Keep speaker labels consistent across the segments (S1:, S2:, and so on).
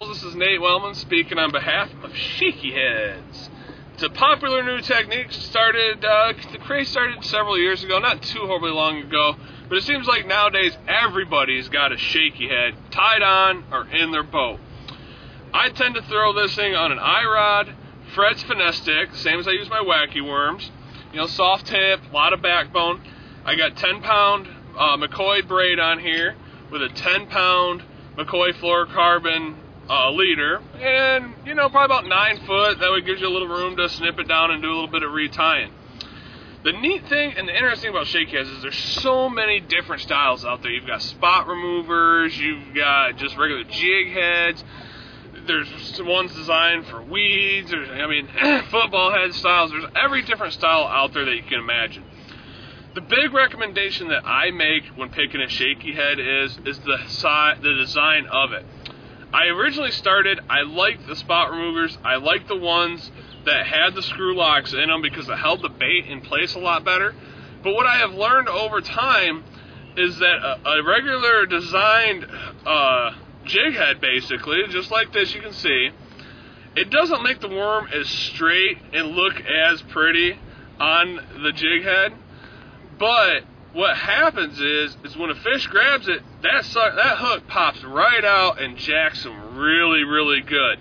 S1: This is Nate Wellman speaking on behalf of Shakey Heads. It's a popular new technique. The craze started several years ago, not too horribly long ago, but it seems like nowadays everybody's got a shaky head tied on or in their boat. I tend to throw this thing on an I-rod, Fred's Finesse stick, same as I use my wacky worms. You know, soft tip, a lot of backbone. I got 10-pound McCoy braid on here with a 10-pound McCoy fluorocarbon leader, and you know, probably about 9 foot. That would give you a little room to snip it down and do a little bit of retying. The neat thing and the interesting about Shakey Heads is there's so many different styles out there. You've got spot removers, you've got just regular jig heads. There's ones designed for weeds. Football head styles. There's every different style out there that you can imagine. The big recommendation that I make when picking a shaky head is the design of it. I originally started, I liked the spot removers. I liked the ones that had the screw locks in them because it held the bait in place a lot better. But what I have learned over time is that a regular designed jig head, basically, just like this, you can see, it doesn't make the worm as straight and look as pretty on the jig head. But what happens is when a fish grabs it, that hook pops right out and jacks them really, really good.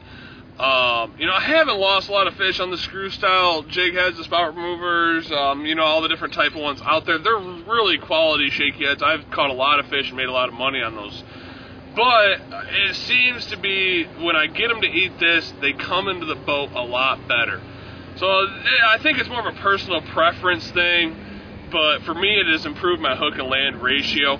S1: I haven't lost a lot of fish on the screw style jig heads, the spot removers, all the different type of ones out there. They're really quality shaky heads. I've caught a lot of fish and made a lot of money on those. But it seems to be when I get them to eat this, they come into the boat a lot better. So I think it's more of a personal preference thing. But for me, it has improved my hook and land ratio.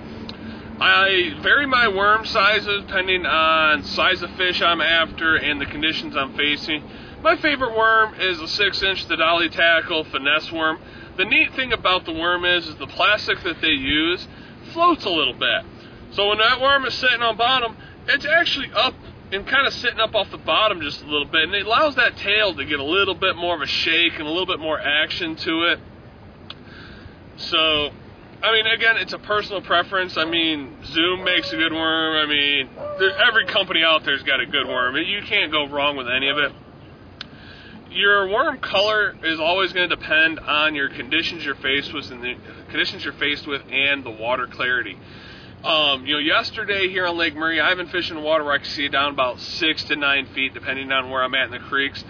S1: I vary my worm sizes depending on size of fish I'm after and the conditions I'm facing. My favorite worm is a 6-inch Dolly Tackle Finesse worm. The neat thing about the worm is the plastic that they use floats a little bit. So when that worm is sitting on bottom, it's actually up and kind of sitting up off the bottom just a little bit, and it allows that tail to get a little bit more of a shake and a little bit more action to it. So, again, it's a personal preference. Zoom makes a good worm. Every company out there's got a good worm. You can't go wrong with any of it. Your worm color is always going to depend on your conditions you're faced with and the water clarity. Yesterday here on Lake Murray, I've been fishing water where I can see down about 6 to 9 feet, depending on where I'm at in the creeks,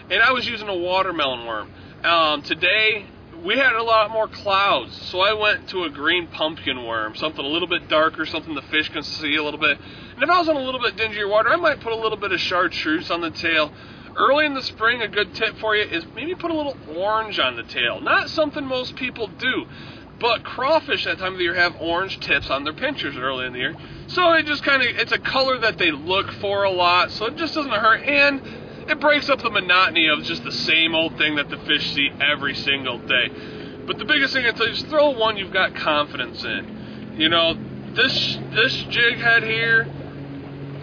S1: and I was using a watermelon worm. Today, we had a lot more clouds, so I went to a green pumpkin worm, something a little bit darker, something the fish can see a little bit. And if I was on a little bit dingier water, I might put a little bit of chartreuse on the tail. Early in the spring, a good tip for you is maybe put a little orange on the tail. Not something most people do, but crawfish that time of the year have orange tips on their pinchers early in the year. So it's a color that they look for a lot, so it just doesn't hurt. And it breaks up the monotony of just the same old thing that the fish see every single day. But the biggest thing is just throw one you've got confidence in. This jig head here,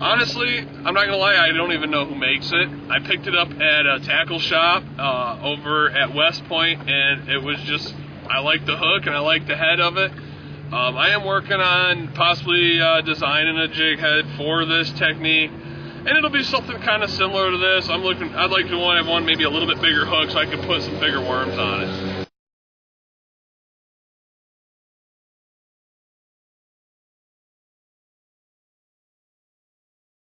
S1: honestly, I'm not going to lie, I don't even know who makes it. I picked it up at a tackle shop over at West Point, and it was just, I like the hook and I like the head of it. I am working on possibly designing a jig head for this technique. And it'll be something kind of similar to this. I'd like to have one maybe a little bit bigger hook so I can put some bigger worms on it.